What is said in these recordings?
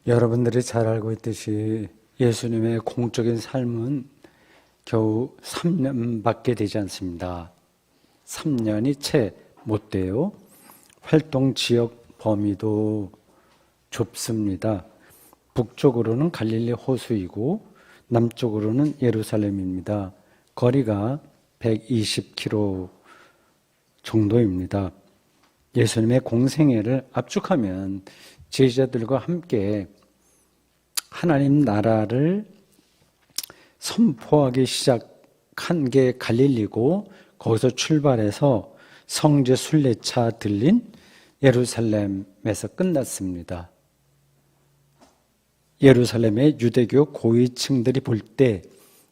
여러분들이 잘 알고 있듯이 예수님의 공적인 삶은 겨우 3년밖에 되지 않습니다. 3년이 채 못 돼요. 활동 지역 범위도 좁습니다. 북쪽으로는 갈릴리 호수이고 남쪽으로는 예루살렘입니다. 거리가 120km 정도입니다. 예수님의 공생애를 압축하면 제자들과 함께 하나님 나라를 선포하기 시작한 게 갈릴리고, 거기서 출발해서 성지 순례차 들린 예루살렘에서 끝났습니다. 예루살렘의 유대교 고위층들이 볼 때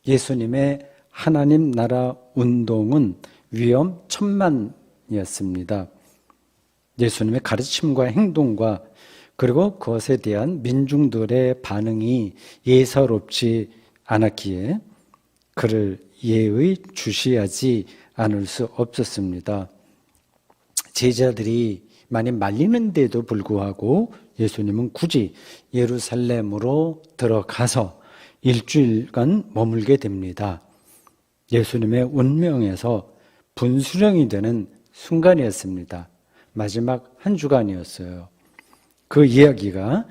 예수님의 하나님 나라 운동은 위험천만이었습니다. 예수님의 가르침과 행동과 그리고 그것에 대한 민중들의 반응이 예사롭지 않았기에 그를 예의 주시하지 않을 수 없었습니다. 제자들이 많이 말리는데도 불구하고 예수님은 굳이 예루살렘으로 들어가서 일주일간 머물게 됩니다. 예수님의 운명에서 분수령이 되는 순간이었습니다. 마지막 한 주간이었어요. 그 이야기가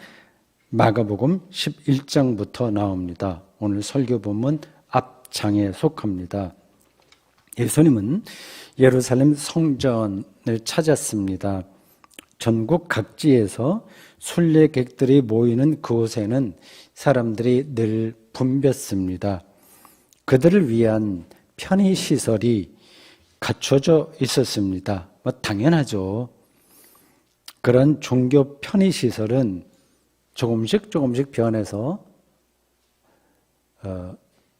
마가복음 11장부터 나옵니다. 오늘 설교 본문 앞장에 속합니다. 예수님은 예루살렘 성전을 찾았습니다. 전국 각지에서 순례객들이 모이는 그곳에는 사람들이 늘 붐볐습니다. 그들을 위한 편의시설이 갖춰져 있었습니다. 당연하죠. 그런 종교 편의시설은 조금씩 변해서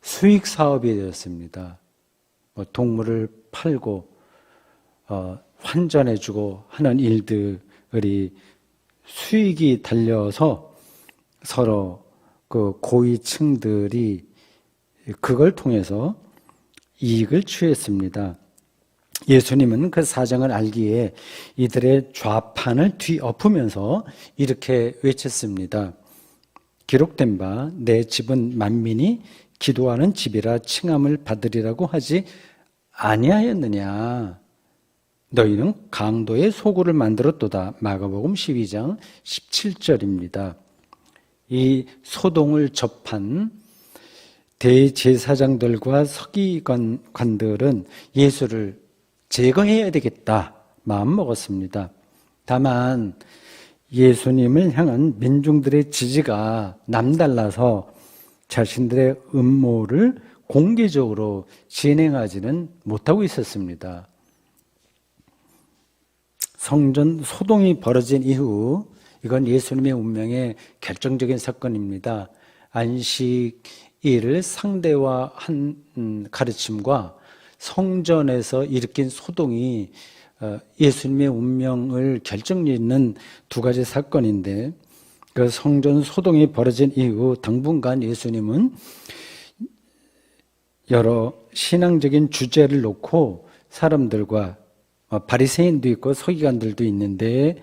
수익 사업이 되었습니다. 동물을 팔고 환전해주고 하는 일들이 수익이 달려서 서로 그 고위층들이 그걸 통해서 이익을 취했습니다. 예수님은 그 사정을 알기에 이들의 좌판을 뒤엎으면서 이렇게 외쳤습니다. 기록된 바 내 집은 만민이 기도하는 집이라 칭함을 받으리라고 하지 아니하였느냐. 너희는 강도의 소굴을 만들었도다. 마가복음 12장 17절입니다. 이 소동을 접한 대제사장들과 서기관들은 예수를 제거해야 되겠다 마음먹었습니다. 다만 예수님을 향한 민중들의 지지가 남달라서 자신들의 음모를 공개적으로 진행하지는 못하고 있었습니다. 성전 소동이 벌어진 이후, 이건 예수님의 운명의 결정적인 사건입니다. 안식일을 상대화한 가르침과 성전에서 일으킨 소동이 예수님의 운명을 결정짓는 두 가지 사건인데, 그 성전 소동이 벌어진 이후 당분간 예수님은 여러 신앙적인 주제를 놓고 사람들과 바리새인도 있고 서기관들도 있는데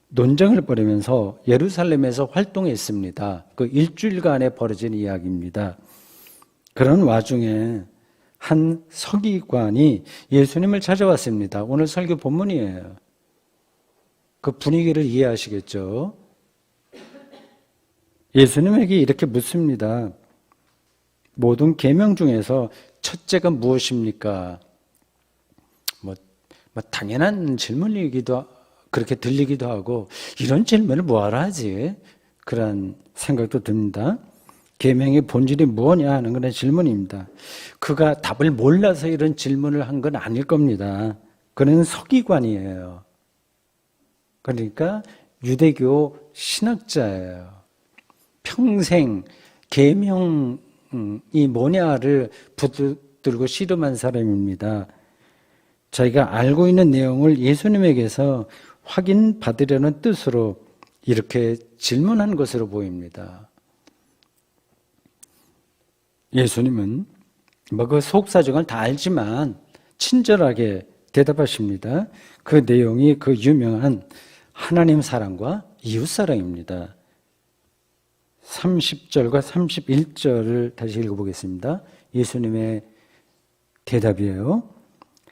논쟁을 벌이면서 예루살렘에서 활동했습니다. 그 일주일간에 벌어진 이야기입니다. 그런 와중에 한 서기관이 예수님을 찾아왔습니다. 오늘 설교 본문이에요. 그 분위기를 이해하시겠죠? 예수님에게 이렇게 묻습니다. 모든 계명 중에서 첫째가 무엇입니까? 당연한 질문이기도 그렇게 들리기도 하고, 이런 질문을 뭐하러 하지? 그런 생각도 듭니다. 계명의 본질이 무엇냐 하는 그런 질문입니다. 그가 답을 몰라서 이런 질문을 한 건 아닐 겁니다. 그는 서기관이에요. 그러니까 유대교 신학자예요. 평생 계명이 뭐냐를 붙들고 씨름한 사람입니다. 자기가 알고 있는 내용을 예수님에게서 확인받으려는 뜻으로 이렇게 질문한 것으로 보입니다. 예수님은 그 속사정을 다 알지만 친절하게 대답하십니다. 그 내용이 그 유명한 하나님 사랑과 이웃 사랑입니다. 30절과 31절을 다시 읽어보겠습니다. 예수님의 대답이에요.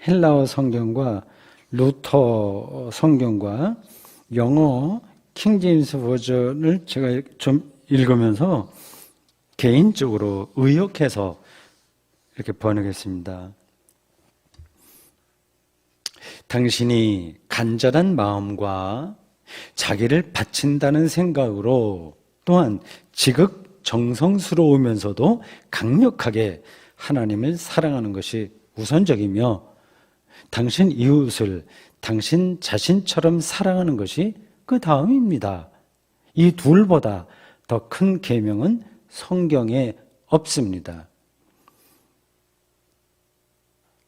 헬라어 성경과 루터 성경과 영어 킹제임스 버전을 제가 좀 읽으면서 개인적으로 의역해서 이렇게 번역했습니다. 당신이 간절한 마음과 자기를 바친다는 생각으로 또한 지극정성스러우면서도 강력하게 하나님을 사랑하는 것이 우선적이며 당신 이웃을 당신 자신처럼 사랑하는 것이 그 다음입니다. 이 둘보다 더 큰 계명은 성경에 없습니다.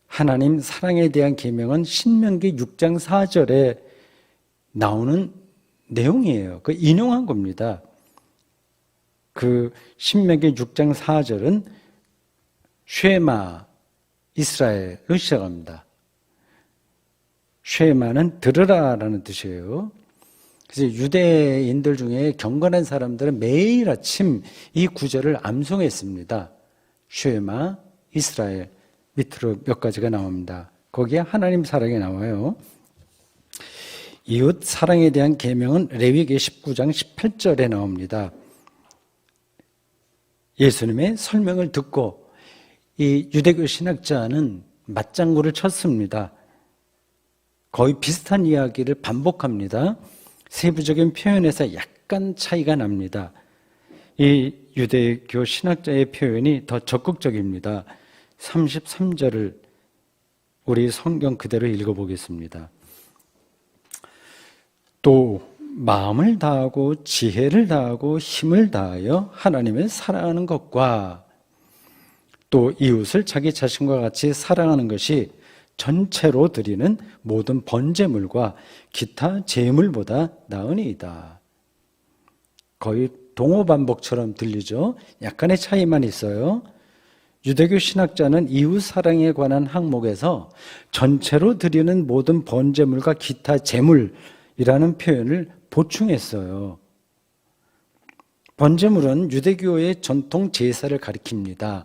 하나님 사랑에 대한 계명은 신명기 6장 4절에 나오는 내용이에요. 그 인용한 겁니다. 그 신명기 6장 4절은 쉐마 이스라엘로 시작합니다. 쉐마는 들으라라는 뜻이에요. 그래서 유대인들 중에 경건한 사람들은 매일 아침 이 구절을 암송했습니다. 쉐마 이스라엘 밑으로 몇 가지가 나옵니다. 거기에 하나님 사랑이 나와요. 이웃 사랑에 대한 계명은 레위기 19장 18절에 나옵니다. 예수님의 설명을 듣고 이 유대교 신학자는 맞장구를 쳤습니다. 거의 비슷한 이야기를 반복합니다. 세부적인 표현에서 약간 차이가 납니다. 이 유대교 신학자의 표현이 더 적극적입니다. 33절을 우리 성경 그대로 읽어보겠습니다. 또 마음을 다하고 지혜를 다하고 힘을 다하여 하나님을 사랑하는 것과 또 이웃을 자기 자신과 같이 사랑하는 것이 전체로 드리는 모든 번제물과 기타 제물보다 나으니이다. 거의 동어반복처럼 들리죠? 약간의 차이만 있어요. 유대교 신학자는 이웃 사랑에 관한 항목에서 전체로 드리는 모든 번제물과 기타 제물이라는 표현을 보충했어요. 번제물은 유대교의 전통 제사를 가리킵니다.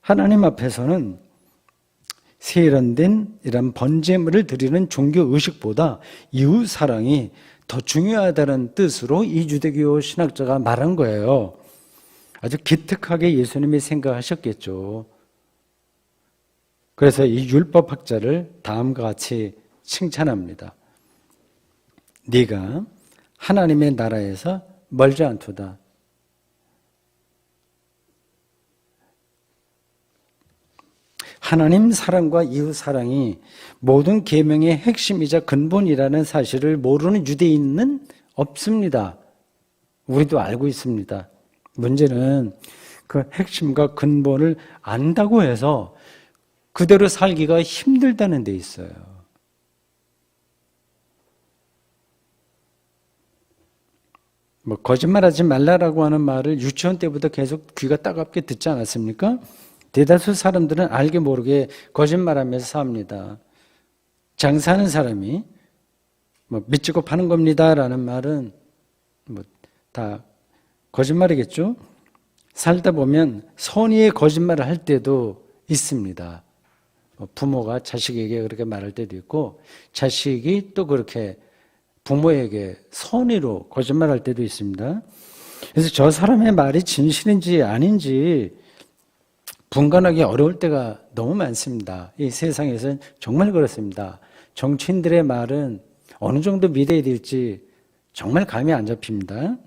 하나님 앞에서는 세련된 이런 번제물을 드리는 종교 의식보다 이웃 사랑이 더 중요하다는 뜻으로 이 유대교 신학자가 말한 거예요. 아주 기특하게 예수님이 생각하셨겠죠. 그래서 이 율법학자를 다음과 같이 칭찬합니다. 네가 하나님의 나라에서 멀지 않도다. 하나님 사랑과 이웃 사랑이 모든 계명의 핵심이자 근본이라는 사실을 모르는 유대인은 없습니다. 우리도 알고 있습니다. 문제는 그 핵심과 근본을 안다고 해서 그대로 살기가 힘들다는 데 있어요. 거짓말하지 말라라고 하는 말을 유치원 때부터 계속 귀가 따갑게 듣지 않았습니까? 대다수 사람들은 알게 모르게 거짓말하면서 삽니다. 장사하는 사람이 믿고 파는 겁니다라는 말은 다 거짓말이겠죠? 살다 보면 선의의 거짓말을 할 때도 있습니다. 부모가 자식에게 그렇게 말할 때도 있고 자식이 또 그렇게 부모에게 선의로 거짓말할 때도 있습니다. 그래서 저 사람의 말이 진실인지 아닌지 분간하기 어려울 때가 너무 많습니다. 이 세상에서는 정말 그렇습니다. 정치인들의 말은 어느 정도 믿어야 될지 정말 감이 안 잡힙니다.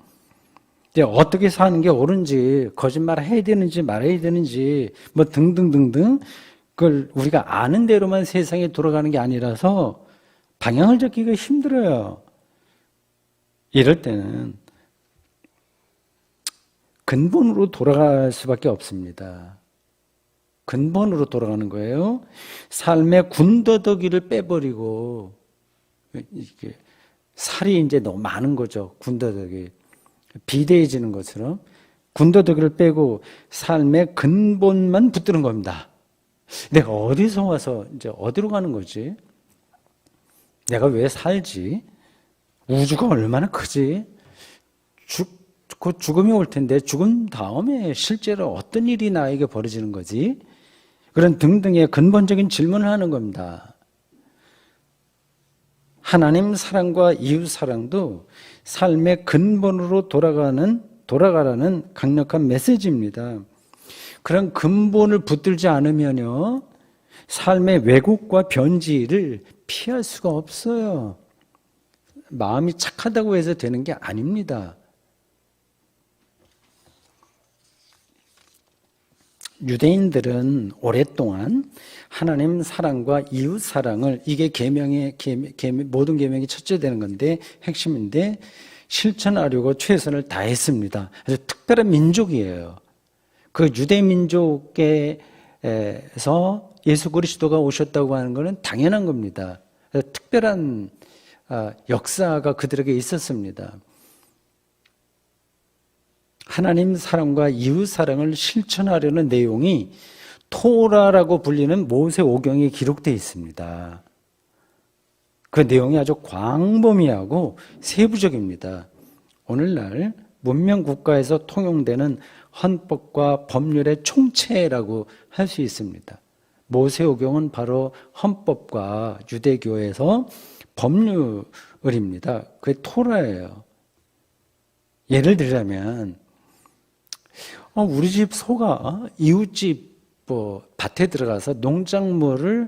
어떻게 사는 게 옳은지, 거짓말 해야 되는지 말아야 되는지 등등등등 그걸 우리가 아는 대로만 세상에 돌아가는 게 아니라서 방향을 잡기가 힘들어요. 이럴 때는 근본으로 돌아갈 수밖에 없습니다. 근본으로 돌아가는 거예요. 삶의 군더더기를 빼버리고 이렇게 살이 이제 너무 많은 거죠. 군더더기. 비대해지는 것처럼 군더더기를 빼고 삶의 근본만 붙드는 겁니다. 내가 어디서 와서 이제 어디로 가는 거지? 내가 왜 살지? 우주가 얼마나 크지? 곧 죽음이 올 텐데 죽음 다음에 실제로 어떤 일이 나에게 벌어지는 거지? 그런 등등의 근본적인 질문을 하는 겁니다. 하나님 사랑과 이웃 사랑도 삶의 근본으로 돌아가라는 강력한 메시지입니다. 그런 근본을 붙들지 않으면요, 삶의 왜곡과 변질을 피할 수가 없어요. 마음이 착하다고 해서 되는 게 아닙니다. 유대인들은 오랫동안 하나님 사랑과 이웃 사랑을, 이게 모든 계명이 첫째 되는 건데, 핵심인데 실천하려고 최선을 다했습니다. 아주 특별한 민족이에요. 그 유대 민족에서 예수 그리스도가 오셨다고 하는 것은 당연한 겁니다. 특별한 역사가 그들에게 있었습니다. 하나님 사랑과 이웃 사랑을 실천하려는 내용이 토라라고 불리는 모세오경에 기록되어 있습니다. 그 내용이 아주 광범위하고 세부적입니다. 오늘날 문명 국가에서 통용되는 헌법과 법률의 총체라고 할 수 있습니다. 모세오경은 바로 헌법과 유대교에서 법률입니다. 그게 토라예요. 예를 들자면 우리 집 소가 이웃집 밭에 들어가서 농작물을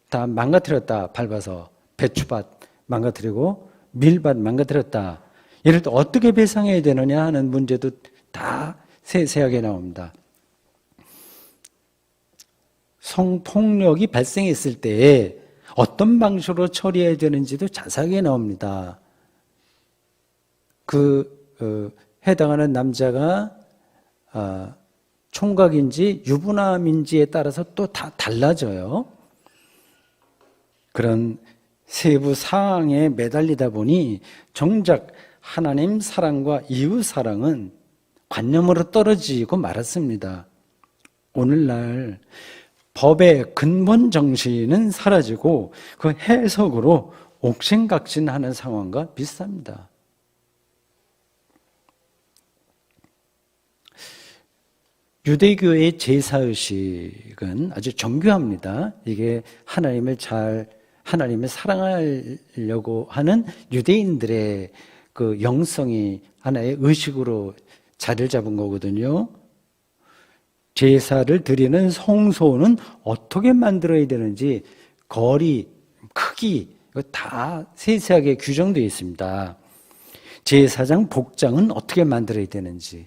다 망가뜨렸다. 밟아서 배추밭 망가뜨리고 밀밭 망가뜨렸다. 이럴 때 어떻게 배상해야 되느냐 하는 문제도 다 세세하게 나옵니다. 성폭력이 발생했을 때 어떤 방식으로 처리해야 되는지도 자세하게 나옵니다. 해당하는 남자가 총각인지 유부남인지에 따라서 또 다 달라져요. 그런 세부 사항에 매달리다 보니 정작 하나님 사랑과 이웃 사랑은 관념으로 떨어지고 말았습니다. 오늘날 법의 근본 정신은 사라지고 그 해석으로 옥신각신하는 상황과 비슷합니다. 유대교의 제사의식은 아주 정교합니다. 이게 하나님을 사랑하려고 하는 유대인들의 그 영성이 하나의 의식으로 자리를 잡은 거거든요. 제사를 드리는 성소는 어떻게 만들어야 되는지 거리, 크기 이거 다 세세하게 규정되어 있습니다. 제사장 복장은 어떻게 만들어야 되는지,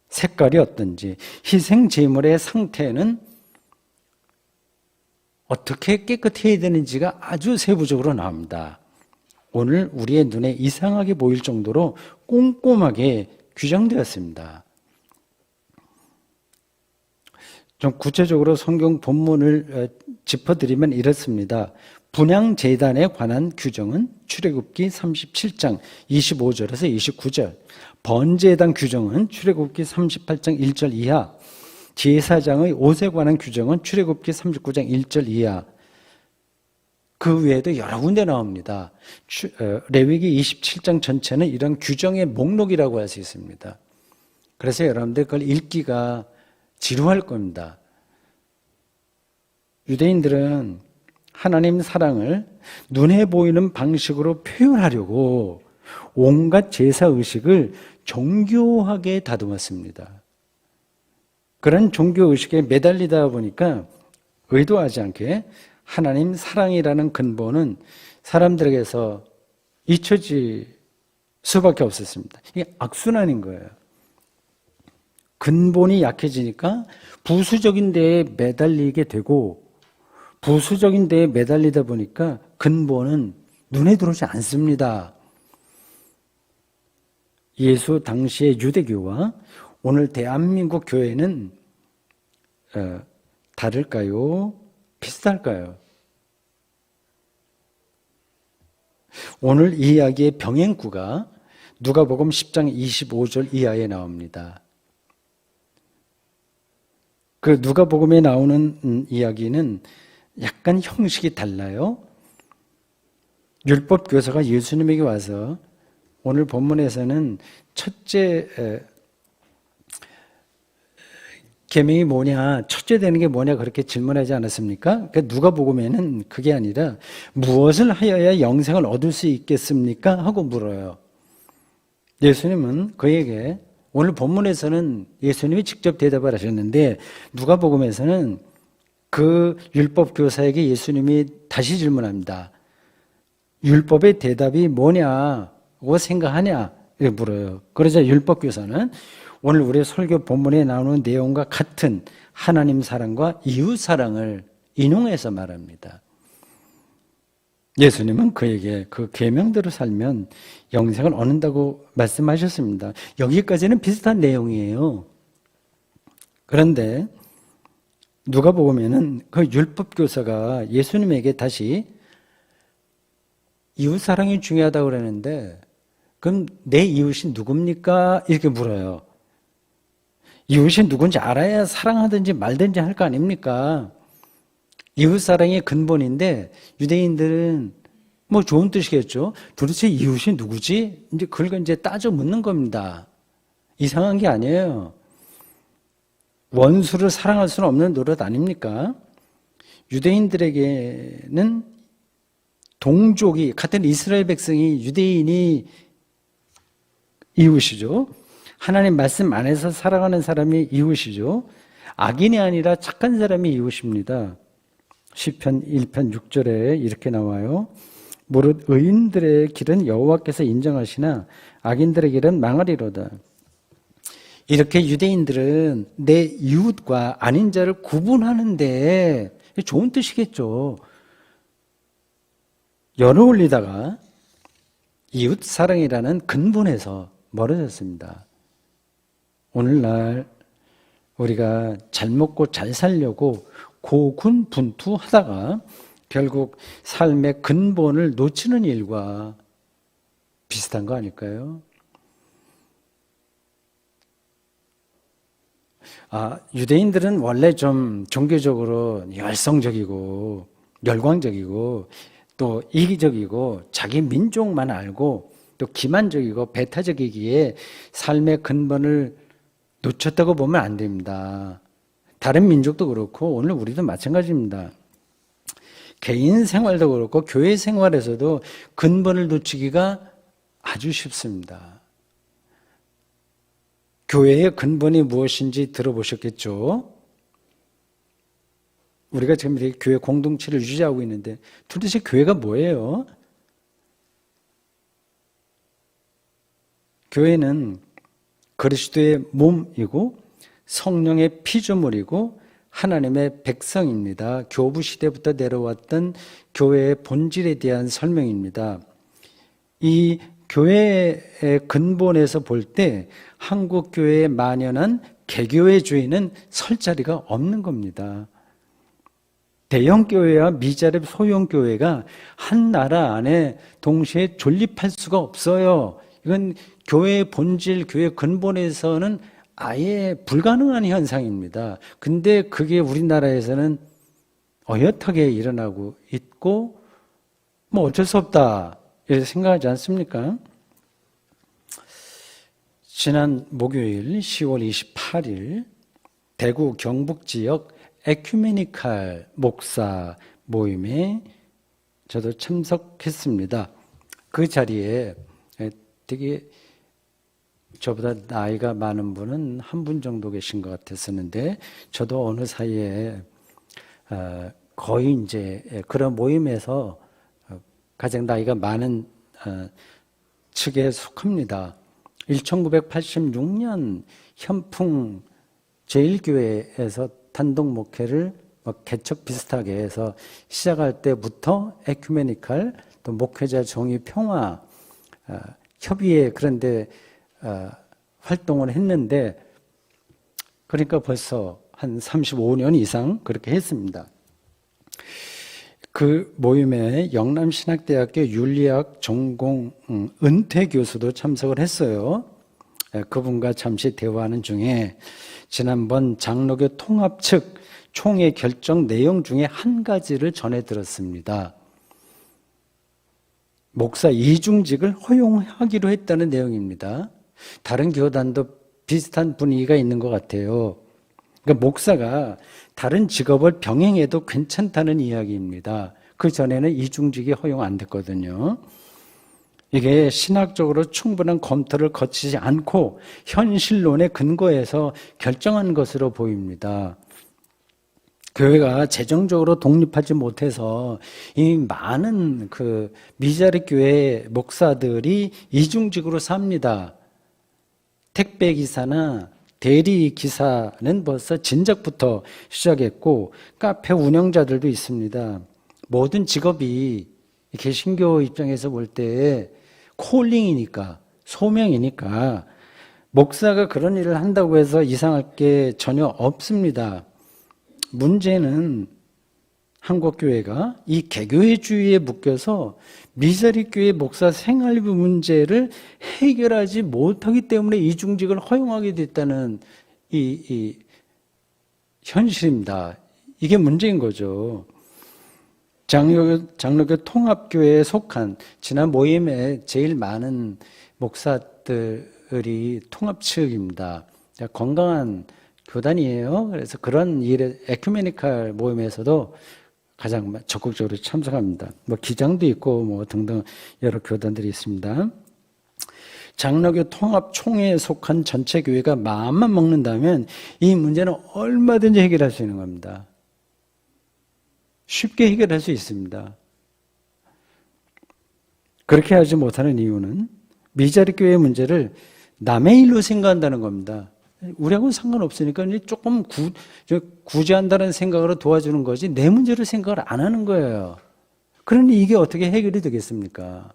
색깔이 어떤지, 희생 제물의 상태는 어떻게 깨끗해야 되는지가 아주 세부적으로 나옵니다. 오늘 우리의 눈에 이상하게 보일 정도로 꼼꼼하게 규정되었습니다. 좀 구체적으로 성경 본문을 짚어드리면 이렇습니다. 분향제단에 관한 규정은 출애굽기 37장 25절에서 29절, 번제단 규정은 출애굽기 38장 1절 이하, 제사장의 옷에 관한 규정은 출애굽기 39장 1절 이하, 그 외에도 여러 군데 나옵니다. 레위기 27장 전체는 이런 규정의 목록이라고 할 수 있습니다. 그래서 여러분들 그걸 읽기가 지루할 겁니다. 유대인들은 하나님 사랑을 눈에 보이는 방식으로 표현하려고 온갖 제사의식을 정교하게 다듬었습니다. 그런 종교의식에 매달리다 보니까 의도하지 않게 하나님 사랑이라는 근본은 사람들에게서 잊혀질 수밖에 없었습니다. 이게 악순환인 거예요. 근본이 약해지니까 부수적인 데에 매달리게 되고, 부수적인 데에 매달리다 보니까 근본은 눈에 들어오지 않습니다. 예수 당시의 유대교와 오늘 대한민국 교회는 다를까요? 비슷할까요? 오늘 이 이야기의 병행구가 누가복음 10장 25절 이하에 나옵니다. 그 누가복음에 나오는 이야기는 약간 형식이 달라요. 율법 교사가 예수님에게 와서 오늘 본문에서는 첫째 계명이 뭐냐, 첫째 되는 게 뭐냐 그렇게 질문하지 않았습니까? 그러니까 누가복음에는 그게 아니라 무엇을 하여야 영생을 얻을 수 있겠습니까? 하고 물어요. 예수님은 그에게 오늘 본문에서는 예수님이 직접 대답을 하셨는데 누가복음에서는 그 율법 교사에게 예수님이 다시 질문합니다. 율법의 대답이 뭐냐고 생각하냐? 이렇게 물어요. 그러자 율법 교사는 오늘 우리 설교 본문에 나오는 내용과 같은 하나님 사랑과 이웃 사랑을 인용해서 말합니다. 예수님은 그에게 그 계명대로 살면 영생을 얻는다고 말씀하셨습니다. 여기까지는 비슷한 내용이에요. 그런데 누가복음에는 그 율법 교사가 예수님에게 다시 이웃 사랑이 중요하다고 그러는데 그럼 내 이웃이 누굽니까? 이렇게 물어요. 이웃이 누군지 알아야 사랑하든지 말든지 할 거 아닙니까? 이웃 사랑의 근본인데 유대인들은 뭐 좋은 뜻이겠죠. 도대체 이웃이 누구지? 이제 그걸 이제 따져 묻는 겁니다. 이상한 게 아니에요. 원수를 사랑할 수는 없는 노릇 아닙니까? 유대인들에게는 동족이 같은 이스라엘 백성이 유대인이 이웃이죠. 하나님 말씀 안에서 살아가는 사람이 이웃이죠. 악인이 아니라 착한 사람이 이웃입니다. 시편 1편 6절에 이렇게 나와요. 무릇 의인들의 길은 여호와께서 인정하시나 악인들의 길은 망하리로다. 이렇게 유대인들은 내 이웃과 아닌 자를 구분하는데 좋은 뜻이겠죠. 연을 올리다가 이웃 사랑이라는 근본에서 멀어졌습니다. 오늘날 우리가 잘 먹고 잘 살려고 고군분투하다가 결국 삶의 근본을 놓치는 일과 비슷한 거 아닐까요? 유대인들은 원래 좀 종교적으로 열성적이고 열광적이고 또 이기적이고 자기 민족만 알고 또 기만적이고 배타적이기에 삶의 근본을 놓쳤다고 보면 안 됩니다. 다른 민족도 그렇고 오늘 우리도 마찬가지입니다. 개인 생활도 그렇고 교회 생활에서도 근본을 놓치기가 아주 쉽습니다. 교회의 근본이 무엇인지 들어보셨겠죠? 우리가 지금 이렇게 교회 공동체를 유지하고 있는데 도대체 교회가 뭐예요? 교회는 그리스도의 몸이고 성령의 피조물이고 하나님의 백성입니다. 교부 시대부터 내려왔던 교회의 본질에 대한 설명입니다. 이 교회의 근본에서 볼 때 한국 교회에 만연한 개교회주의는 설 자리가 없는 겁니다. 대형 교회와 미자립 소형 교회가 한 나라 안에 동시에 존립할 수가 없어요. 이건 교회의 본질, 교회의 근본에서는 아예 불가능한 현상입니다. 근데 그게 우리나라에서는 어엿하게 일어나고 있고 뭐 어쩔 수 없다 이렇게 생각하지 않습니까? 지난 목요일 10월 28일 대구 경북 지역 에큐메니칼 목사 모임에 저도 참석했습니다. 그 자리에 되게 저보다 나이가 많은 분은 한 분 정도 계신 것 같았었는데 저도 어느 사이에 거의 이제 그런 모임에서 가장 나이가 많은 측에 속합니다. 1986년 현풍 제1교회에서 단독 목회를 개척 비슷하게 해서 시작할 때부터 에큐메니칼 또 목회자 정의 평화 협의회 그런데 활동을 했는데 그러니까 벌써 한 35년 이상 그렇게 했습니다. 그 모임에 영남신학대학교 윤리학 전공 은퇴 교수도 참석을 했어요. 그분과 잠시 대화하는 중에 지난번 장로교 통합 측 총회 결정 내용 중에 한 가지를 전해 들었습니다. 목사 이중직을 허용하기로 했다는 내용입니다. 다른 교단도 비슷한 분위기가 있는 것 같아요. 그러니까 목사가 다른 직업을 병행해도 괜찮다는 이야기입니다. 그 전에는 이중직이 허용 안 됐거든요. 이게 신학적으로 충분한 검토를 거치지 않고 현실론에 근거해서 결정한 것으로 보입니다. 교회가 재정적으로 독립하지 못해서 이 많은 미자립 교회 목사들이 이중직으로 삽니다. 택배 기사나 대리 기사는 벌써 진작부터 시작했고 카페 운영자들도 있습니다. 모든 직업이 개신교 입장에서 볼 때 콜링이니까, 소명이니까 목사가 그런 일을 한다고 해서 이상할 게 전혀 없습니다. 문제는 한국교회가 이 개교회주의에 묶여서 미자립교회 목사 생활비 문제를 해결하지 못하기 때문에 이중직을 허용하게 됐다는 이 현실입니다. 이게 문제인 거죠. 장로교 통합교회에 속한 지난 모임에 제일 많은 목사들이 통합 측입니다. 건강한 교단이에요. 그래서 그런 일에 에큐메니칼 모임에서도 가장 적극적으로 참석합니다. 기장도 있고 등등 여러 교단들이 있습니다. 장로교 통합총회에 속한 전체 교회가 마음만 먹는다면 이 문제는 얼마든지 해결할 수 있는 겁니다. 쉽게 해결할 수 있습니다. 그렇게 하지 못하는 이유는 미자립 교회의 문제를 남의 일로 생각한다는 겁니다. 우리하고는 상관없으니까 조금 구제한다는 생각으로 도와주는 거지 내 문제를 생각을 안 하는 거예요. 그러니 이게 어떻게 해결이 되겠습니까?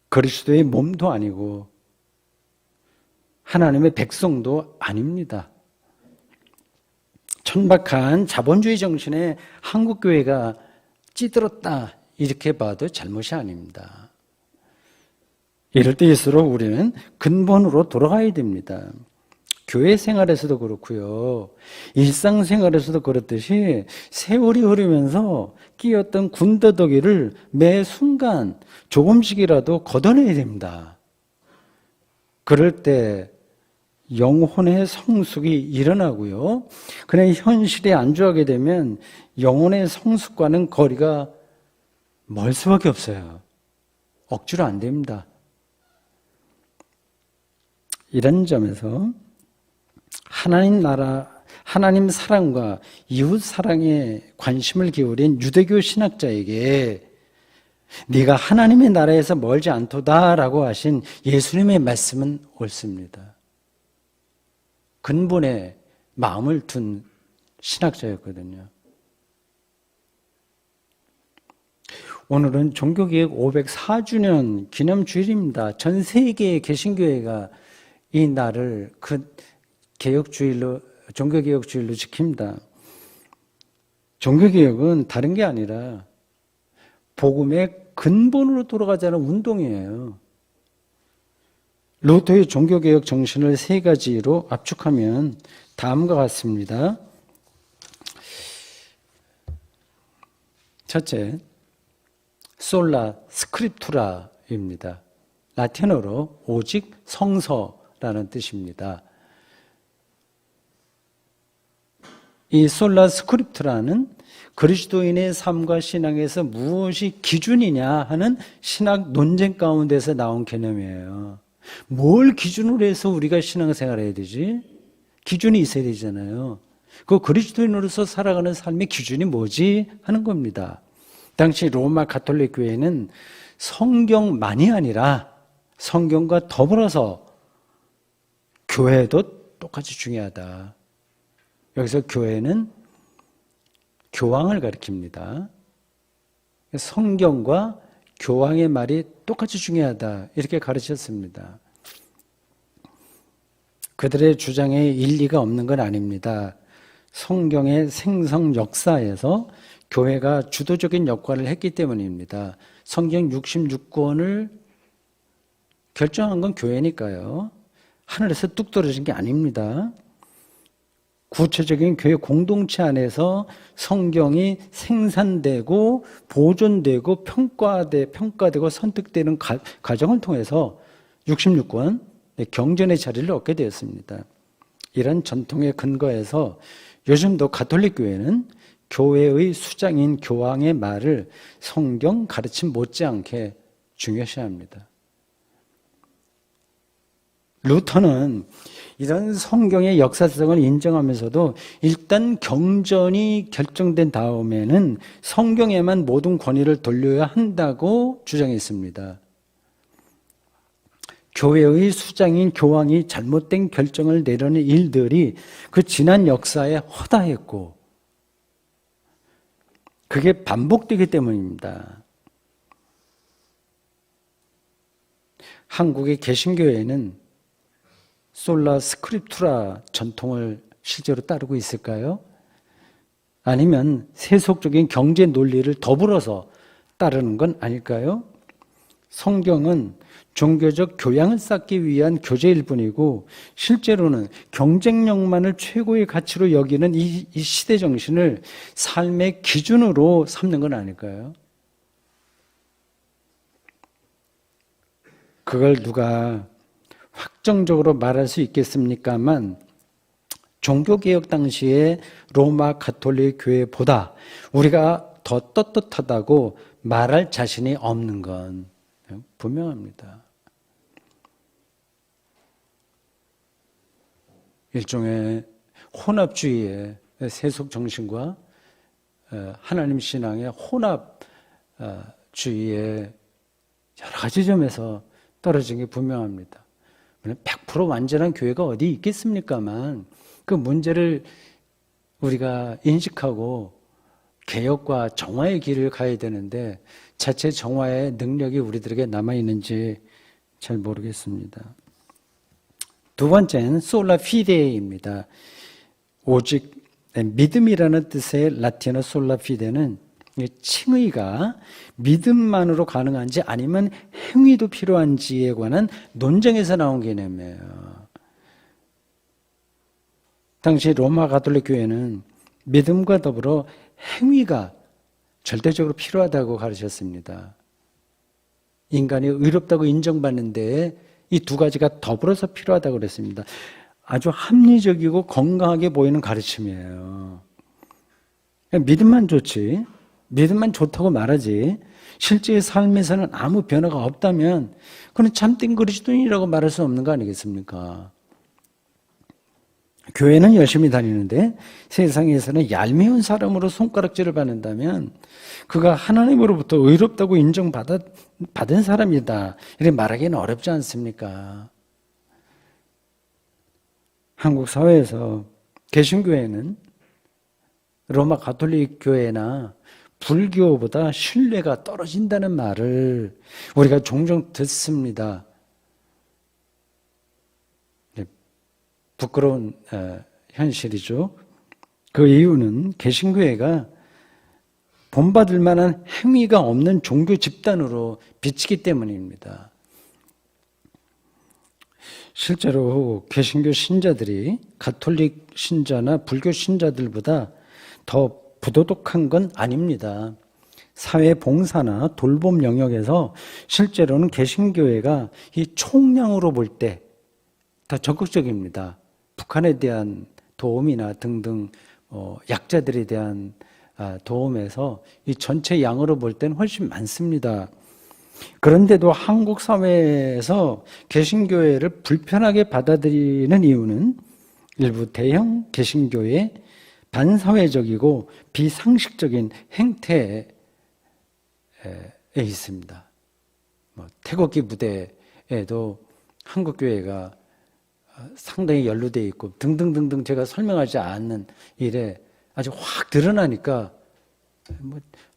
그리스도의 몸도 아니고 하나님의 백성도 아닙니다. 천박한 자본주의 정신에 한국교회가 찌들었다 이렇게 봐도 잘못이 아닙니다. 이럴 때일수록 우리는 근본으로 돌아가야 됩니다. 교회 생활에서도 그렇고요. 일상생활에서도 그렇듯이 세월이 흐르면서 끼었던 군더더기를 매 순간 조금씩이라도 걷어내야 됩니다. 그럴 때 영혼의 성숙이 일어나고요. 그냥 현실에 안주하게 되면 영혼의 성숙과는 거리가 멀 수밖에 없어요. 억지로 안 됩니다. 이런 점에서 하나님 나라, 하나님 사랑과 이웃 사랑에 관심을 기울인 유대교 신학자에게 네가 하나님의 나라에서 멀지 않도다라고 하신 예수님의 말씀은 옳습니다. 근본에 마음을 둔 신학자였거든요. 오늘은 종교개혁 504주년 기념주일입니다. 전 세계의 개신교회가 이 날을 개혁주일로, 종교개혁주일로 지킵니다. 종교개혁은 다른 게 아니라 복음의 근본으로 돌아가자는 운동이에요. 루터의 종교개혁 정신을 세 가지로 압축하면 다음과 같습니다. 첫째, 솔라 스크립투라입니다. 라틴어로 오직 성서라는 뜻입니다. 이 솔라 스크립투라는 그리스도인의 삶과 신앙에서 무엇이 기준이냐 하는 신학 논쟁 가운데서 나온 개념이에요. 뭘 기준으로 해서 우리가 신앙생활을 해야 되지? 기준이 있어야 되잖아요. 그 그리스도인으로서 살아가는 삶의 기준이 뭐지? 하는 겁니다. 당시 로마 가톨릭 교회는 성경만이 아니라 성경과 더불어서 교회도 똑같이 중요하다. 여기서 교회는 교황을 가리킵니다. 성경과 교황의 말이 똑같이 중요하다 이렇게 가르쳤습니다. 그들의 주장에 일리가 없는 건 아닙니다. 성경의 생성 역사에서 교회가 주도적인 역할을 했기 때문입니다. 성경 66권을 결정한 건 교회니까요. 하늘에서 뚝 떨어진 게 아닙니다. 구체적인 교회 공동체 안에서 성경이 생산되고 보존되고 평가되고 선택되는 과정을 통해서 66권 경전의 자리를 얻게 되었습니다. 이런 전통의 근거에서 요즘도 가톨릭 교회는 교회의 수장인 교황의 말을 성경 가르침 못지않게 중요시합니다. 루터는 이런 성경의 역사성을 인정하면서도 일단 경전이 결정된 다음에는 성경에만 모든 권위를 돌려야 한다고 주장했습니다. 교회의 수장인 교황이 잘못된 결정을 내려는 일들이 그 지난 역사에 허다했고 그게 반복되기 때문입니다. 한국의 개신교회는 솔라 스크립투라 전통을 실제로 따르고 있을까요? 아니면 세속적인 경제 논리를 더불어서 따르는 건 아닐까요? 성경은 종교적 교양을 쌓기 위한 교재일 뿐이고 실제로는 경쟁력만을 최고의 가치로 여기는 이 시대 정신을 삶의 기준으로 삼는 건 아닐까요? 그걸 누가 확정적으로 말할 수 있겠습니까만 종교개혁 당시에 로마 가톨릭 교회보다 우리가 더 떳떳하다고 말할 자신이 없는 건 분명합니다. 일종의 혼합주의의 세속 정신과 하나님 신앙의 혼합주의의 여러 가지 점에서 떨어진 게 분명합니다. 100% 완전한 교회가 어디 있겠습니까만 그 문제를 우리가 인식하고 개혁과 정화의 길을 가야 되는데 자체 정화의 능력이 우리들에게 남아있는지 잘 모르겠습니다. 두 번째는 솔라 피데입니다. 오직 믿음이라는 뜻의 라틴어 솔라 피데는 칭의가 믿음만으로 가능한지 아니면 행위도 필요한지에 관한 논쟁에서 나온 개념이에요. 당시 로마 가톨릭 교회는 믿음과 더불어 행위가 절대적으로 필요하다고 가르쳤습니다. 인간이 의롭다고 인정받는 데에 이 두 가지가 더불어서 필요하다고 그랬습니다. 아주 합리적이고 건강하게 보이는 가르침이에요. 믿음만 좋지, 믿음만 좋다고 말하지 실제의 삶에서는 아무 변화가 없다면 그건 참된 그리스도인이라고 말할 수 없는 거 아니겠습니까? 교회는 열심히 다니는데 세상에서는 얄미운 사람으로 손가락질을 받는다면 그가 하나님으로부터 의롭다고 인정받은 사람이다 이렇게 말하기는 어렵지 않습니까? 한국 사회에서 개신교회는 로마 가톨릭 교회나 불교보다 신뢰가 떨어진다는 말을 우리가 종종 듣습니다. 부끄러운 현실이죠. 그 이유는 개신교회가 본받을 만한 행위가 없는 종교 집단으로 비치기 때문입니다. 실제로 개신교 신자들이 가톨릭 신자나 불교 신자들보다 더 부도덕한 건 아닙니다. 사회 봉사나 돌봄 영역에서 실제로는 개신교회가 이 총량으로 볼 때 더 적극적입니다. 북한에 대한 도움이나 등등 약자들에 대한 도움에서 이 전체 양으로 볼 때는 훨씬 많습니다. 그런데도 한국 사회에서 개신교회를 불편하게 받아들이는 이유는 일부 대형 개신교회의 반사회적이고 비상식적인 행태에 있습니다. 태극기 무대에도 한국교회가 상당히 연루되어 있고 등등등등 제가 설명하지 않는 일에 아주 확 드러나니까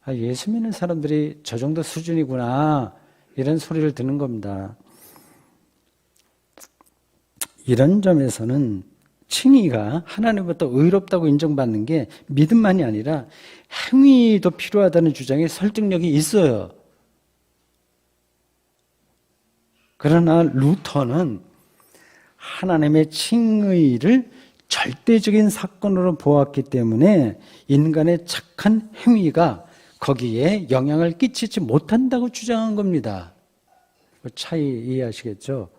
예수 믿는 사람들이 저 정도 수준이구나 이런 소리를 듣는 겁니다. 이런 점에서는 칭의가 하나님부터 의롭다고 인정받는 게 믿음만이 아니라 행위도 필요하다는 주장에 설득력이 있어요. 그러나 루터는 하나님의 칭의를 절대적인 사건으로 보았기 때문에 인간의 착한 행위가 거기에 영향을 끼치지 못한다고 주장한 겁니다. 그 차이 이해하시겠죠?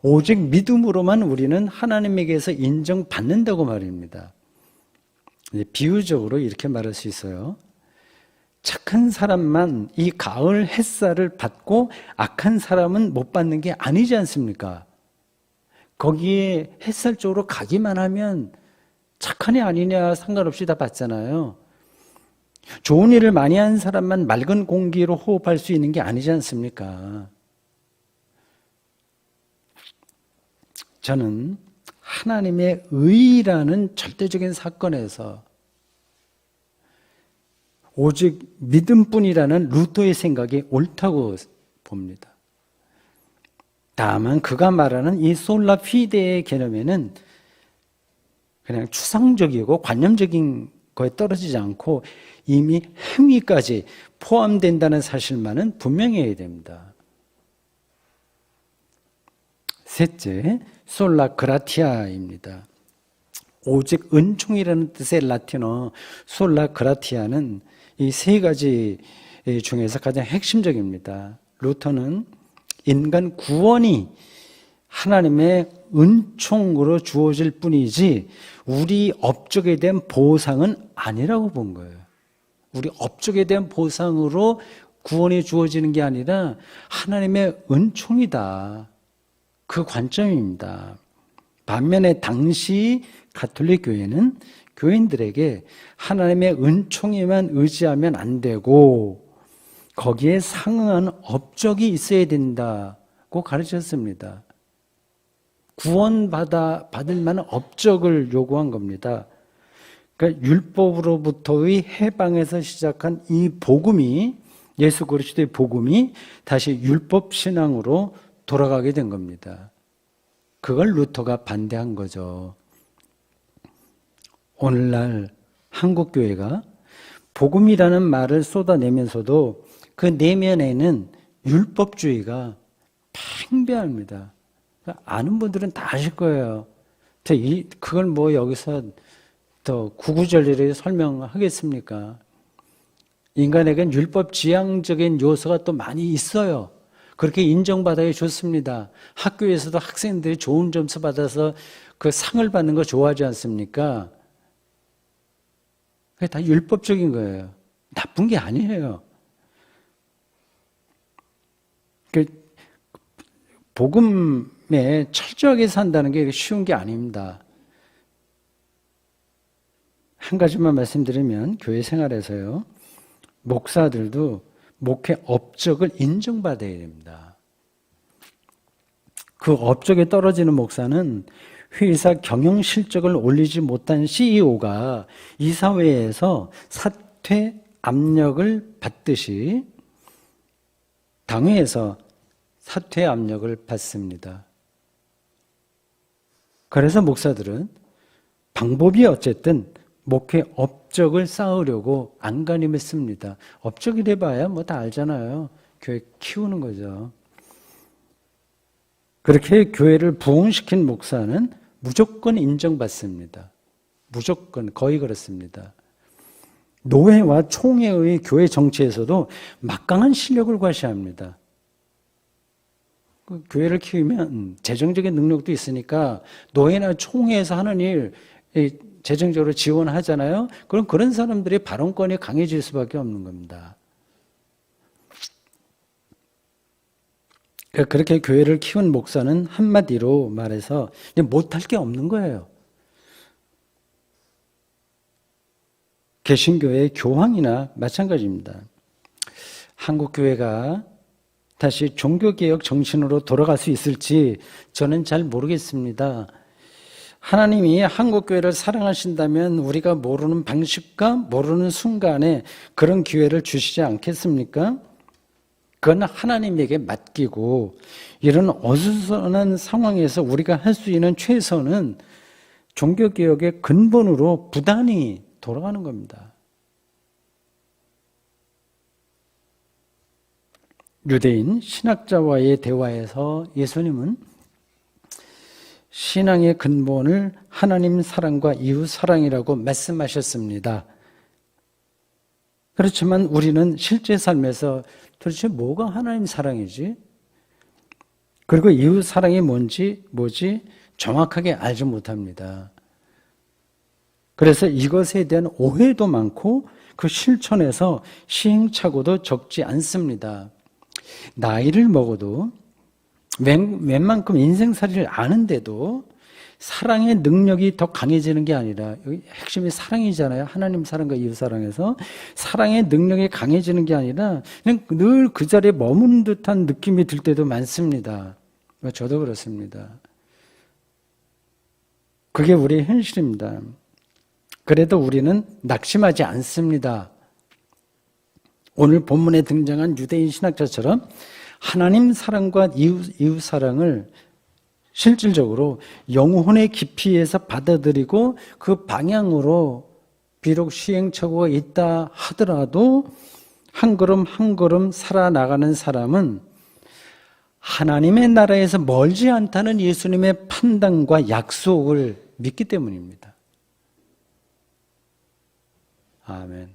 오직 믿음으로만 우리는 하나님에게서 인정받는다고 말입니다. 비유적으로 이렇게 말할 수 있어요. 착한 사람만 이 가을 햇살을 받고 악한 사람은 못 받는 게 아니지 않습니까? 거기에 햇살 쪽으로 가기만 하면 착하냐 아니냐 상관없이 다 받잖아요. 좋은 일을 많이 한 사람만 맑은 공기로 호흡할 수 있는 게 아니지 않습니까? 저는 하나님의 의라는 절대적인 사건에서 오직 믿음뿐이라는 루터의 생각이 옳다고 봅니다. 다만 그가 말하는 이 솔라 피데의 개념에는 그냥 추상적이고 관념적인 거에 떨어지지 않고 이미 행위까지 포함된다는 사실만은 분명해야 됩니다. 셋째, 솔라 그라티아입니다. 오직 은총이라는 뜻의 라틴어 솔라 그라티아는 이 세 가지 중에서 가장 핵심적입니다. 루터는 인간 구원이 하나님의 은총으로 주어질 뿐이지 우리 업적에 대한 보상은 아니라고 본 거예요. 우리 업적에 대한 보상으로 구원이 주어지는 게 아니라 하나님의 은총이다. 그 관점입니다. 반면에 당시 가톨릭 교회는 교인들에게 하나님의 은총에만 의지하면 안 되고 거기에 상응한 업적이 있어야 된다고 가르쳤습니다. 구원받을 만한 업적을 요구한 겁니다. 그러니까 율법으로부터의 해방에서 시작한 이 복음이, 예수 그리스도의 복음이 다시 율법 신앙으로 돌아가게 된 겁니다. 그걸 루터가 반대한 거죠. 오늘날 한국교회가 복음이라는 말을 쏟아내면서도 그 내면에는 율법주의가 팽배합니다. 아는 분들은 다 아실 거예요. 그걸 뭐 여기서 더 구구절절히 설명하겠습니까? 인간에겐 율법 지향적인 요소가 또 많이 있어요. 그렇게 인정받아야 좋습니다. 학교에서도 학생들이 좋은 점수 받아서 그 상을 받는 거 좋아하지 않습니까? 그게 다 율법적인 거예요. 나쁜 게 아니에요. 복음에 철저하게 산다는 게 쉬운 게 아닙니다. 한 가지만 말씀드리면 교회 생활에서요. 목사들도 목회 업적을 인정받아야 됩니다. 그 업적에 떨어지는 목사는 회사 경영 실적을 올리지 못한 CEO가 이사회에서 사퇴 압력을 받듯이 당회에서 사퇴 압력을 받습니다. 그래서 목사들은 방법이 어쨌든 목회 업적을 쌓으려고 안간힘을 씁니다. 업적이 돼봐야 뭐 다 알잖아요. 교회 키우는 거죠. 그렇게 교회를 부흥시킨 목사는 무조건 인정받습니다. 무조건, 거의 그렇습니다. 노회와 총회의 교회 정치에서도 막강한 실력을 과시합니다. 교회를 키우면 재정적인 능력도 있으니까 노회나 총회에서 하는 일 재정적으로 지원하잖아요. 그럼 그런 사람들이 발언권이 강해질 수밖에 없는 겁니다. 그렇게 교회를 키운 목사는 한마디로 말해서 못할 게 없는 거예요. 개신교의 교황이나 마찬가지입니다. 한국교회가 다시 종교개혁 정신으로 돌아갈 수 있을지 저는 잘 모르겠습니다. 하나님이 한국교회를 사랑하신다면 우리가 모르는 방식과 모르는 순간에 그런 기회를 주시지 않겠습니까? 그건 하나님에게 맡기고 이런 어수선한 상황에서 우리가 할 수 있는 최선은 종교개혁의 근본으로 부단히 돌아가는 겁니다. 유대인 신학자와의 대화에서 예수님은 신앙의 근본을 하나님 사랑과 이웃 사랑이라고 말씀하셨습니다. 그렇지만 우리는 실제 삶에서 도대체 뭐가 하나님 사랑이지? 그리고 이웃 사랑이 뭐지 정확하게 알지 못합니다. 그래서 이것에 대한 오해도 많고 그 실천에서 시행착오도 적지 않습니다. 나이를 먹어도 웬만큼 인생살이를 아는데도 사랑의 능력이 더 강해지는 게 아니라, 여기 핵심이 사랑이잖아요. 하나님 사랑과 이웃 사랑에서 사랑의 능력이 강해지는 게 아니라 그냥 늘 그 자리에 머무는 듯한 느낌이 들 때도 많습니다. 저도 그렇습니다. 그게 우리의 현실입니다. 그래도 우리는 낙심하지 않습니다. 오늘 본문에 등장한 유대인 신학자처럼 하나님 사랑과 이웃 사랑을 실질적으로 영혼의 깊이에서 받아들이고 그 방향으로 비록 시행착오가 있다 하더라도 한 걸음 한 걸음 살아나가는 사람은 하나님의 나라에서 멀지 않다는 예수님의 판단과 약속을 믿기 때문입니다. 아멘.